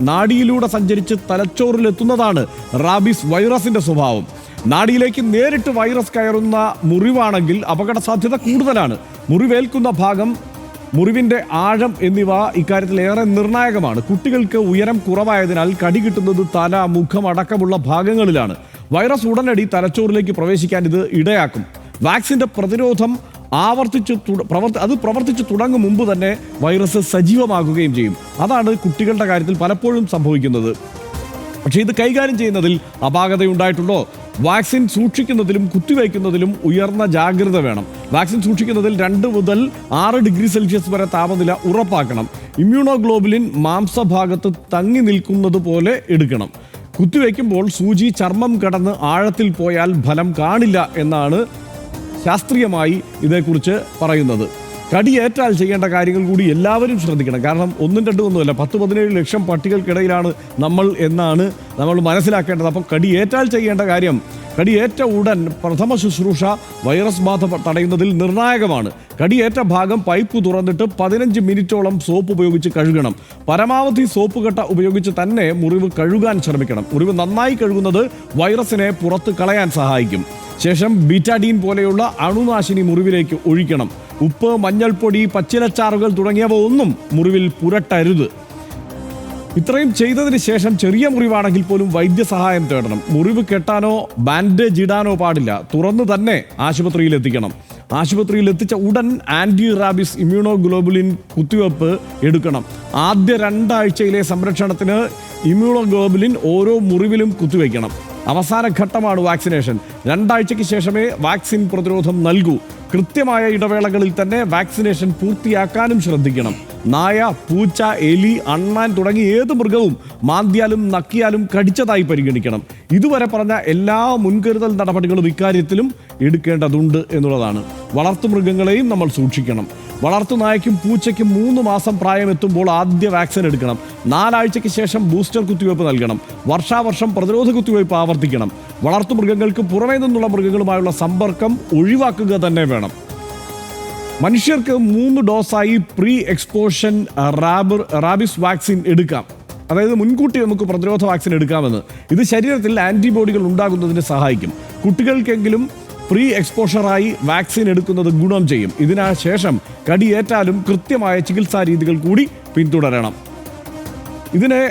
നാഡിയിലൂടെ സഞ്ചരിച്ച് തലച്ചോറിലെത്തുന്നതാണ് റാബീസ് വൈറസിന്റെ സ്വഭാവം. നാഡിയിലേക്ക് നേരിട്ട് വൈറസ് കയറുന്ന മുറിവാണെങ്കിൽ അപകട സാധ്യത കൂടുതലാണ്. മുറിവേൽക്കുന്ന ഭാഗം, മുറിവിന്റെ ആഴം എന്നിവ ഇക്കാര്യത്തിൽ ഏറെ നിർണായകമാണ്. കുട്ടികൾക്ക് ഉയരം കുറവായതിനാൽ കടി കിട്ടുന്നത് തല, മുഖം അടക്കമുള്ള ഭാഗങ്ങളിലാണ്. വൈറസ് ഉടനടി തലച്ചോറിലേക്ക് പ്രവേശിക്കാൻ ഇത് ഇടയാക്കും. വാക്സിന്റെ പ്രതിരോധം പ്രവർത്തിച്ചു തുടങ്ങും മുമ്പ് തന്നെ വൈറസ് സജീവമാകുകയും ചെയ്യും. അതാണ് കുട്ടികളുടെ കാര്യത്തിൽ പലപ്പോഴും സംഭവിക്കുന്നത്. പക്ഷേ ഇത് കൈകാര്യം ചെയ്യുന്നതിൽ അപാകതയുണ്ടായിട്ടുണ്ടോ? വാക്സിൻ സൂക്ഷിക്കുന്നതിലും കുത്തിവയ്ക്കുന്നതിലും ഉയർന്ന ജാഗ്രത വേണം. വാക്സിൻ സൂക്ഷിക്കുന്നതിൽ 2 മുതൽ 6 ഡിഗ്രി സെൽഷ്യസ് വരെ താപനില ഉറപ്പാക്കണം. ഇമ്മ്യൂണോഗ്ലോബുലിൻ മാംസഭാഗത്ത് തങ്ങി നിൽക്കുന്നത് പോലെ എടുക്കണം. കുത്തിവയ്ക്കുമ്പോൾ സൂചി ചർമ്മം കടന്ന് ആഴത്തിൽ പോയാൽ ഫലം കാണില്ല എന്നാണ് ശാസ്ത്രീയമായി ഇതേക്കുറിച്ച് പറയുന്നത്. കടിയേറ്റാൽ ചെയ്യേണ്ട കാര്യങ്ങൾ കൂടി എല്ലാവരും ശ്രദ്ധിക്കണം. കാരണം 1, 2 ഒന്നുമല്ല, 10-17 ലക്ഷം പട്ടികൾക്കിടയിലാണ് എന്നാണ് നമ്മൾ മനസ്സിലാക്കേണ്ടത്. അപ്പം കടിയേറ്റാൽ ചെയ്യേണ്ട കാര്യം, കടിയേറ്റ ഉടൻ പ്രഥമ ശുശ്രൂഷ വൈറസ് ബാധ തടയുന്നതിൽ നിർണായകമാണ്. കടിയേറ്റ ഭാഗം പൈപ്പ് തുറന്നിട്ട് 15 മിനിറ്റോളം സോപ്പ് ഉപയോഗിച്ച് കഴുകണം. പരമാവധി സോപ്പ് കട്ട ഉപയോഗിച്ച് തന്നെ മുറിവ് കഴുകാൻ ശ്രമിക്കണം. മുറിവ് നന്നായി കഴുകുന്നത് വൈറസിനെ പുറത്ത് കളയാൻ സഹായിക്കും. ശേഷം ബീറ്റാഡീൻ പോലെയുള്ള അണുനാശിനി മുറിവിലേക്ക് ഒഴിക്കണം. ഉപ്പ്, മഞ്ഞൾപ്പൊടി, പച്ചിലച്ചാറുകൾ തുടങ്ങിയവ ഒന്നും മുറിവിൽ പുരട്ടരുത്. ഇത്രയും ചെയ്തതിന് ശേഷം ചെറിയ മുറിവാണെങ്കിൽ പോലും വൈദ്യസഹായം തേടണം. മുറിവ് കെട്ടാനോ ബാൻഡേജ് ഇടാനോ പാടില്ല. തുറന്നു തന്നെ ആശുപത്രിയിൽ എത്തിക്കണം. ആശുപത്രിയിൽ എത്തിച്ച ഉടൻ ആൻറ്റി റാബീസ് ഇമ്മ്യൂണോഗ്ലോബുലിൻ കുത്തിവയ്പ്പ് എടുക്കണം. ആദ്യ 2 ആഴ്ചയിലെ സംരക്ഷണത്തിന് ഇമ്മ്യൂണോഗ്ലോബുലിൻ ഓരോ മുറിവിലും കുത്തിവയ്ക്കണം. അവസാന ഘട്ടമാണ് വാക്സിനേഷൻ. 2 ആഴ്ചയ്ക്ക് ശേഷമേ വാക്സിൻ പ്രതിരോധം നൽകൂ. കൃത്യമായ ഇടവേളകളിൽ തന്നെ വാക്സിനേഷൻ പൂർത്തിയാക്കാനും ശ്രദ്ധിക്കണം. നായ, പൂച്ച, എലി, അണ്ണാൻ തുടങ്ങി ഏത് മൃഗവും മാന്തിയാലും നക്കിയാലും കടിച്ചതായി പരിഗണിക്കണം. ഇതുവരെ പറഞ്ഞ എല്ലാ മുൻകരുതൽ നടപടികളും ഇക്കാര്യത്തിലും എടുക്കേണ്ടതുണ്ട് എന്നുള്ളതാണ്. വളർത്തുമൃഗങ്ങളെയും നമ്മൾ സൂക്ഷിക്കണം. വളർത്തു നായയ്ക്കും പൂച്ചയ്ക്കും 3 മാസം പ്രായമെത്തുമ്പോൾ ആദ്യ വാക്സിൻ എടുക്കണം. 4 ആഴ്ചയ്ക്ക് ശേഷം ബൂസ്റ്റർ കുത്തിവയ്പ്പ് നൽകണം. വർഷാവർഷം പ്രതിരോധ കുത്തിവയ്പ്പ് ആവർത്തിക്കണം. വളർത്തുമൃഗങ്ങൾക്ക് പുറമേ നിന്നുള്ള മൃഗങ്ങളുമായുള്ള സമ്പർക്കം ഒഴിവാക്കുക തന്നെ വേണം. മനുഷ്യർക്ക് 3 ഡോസായി പ്രീ എക്സ്പോഷൻ റാബീസ് വാക്സിൻ എടുക്കാം. അതായത് മുൻകൂട്ടി നമുക്ക് പ്രതിരോധ വാക്സിൻ എടുക്കാമെന്ന്. ഇത് ശരീരത്തിൽ ആൻറ്റിബോഡികൾ ഉണ്ടാകുന്നതിന് സഹായിക്കും. കുട്ടികൾക്കെങ്കിലും പ്രീ എക്സ്പോഷറായി വാക്സിൻ എടുക്കുന്നത് ഗുണം ചെയ്യും. ഇതിനു ശേഷം കടിയേറ്റാലും കൃത്യമായ ചികിത്സാ രീതികൾ കൂടി പിന്തുടരണം. ഇതിനെ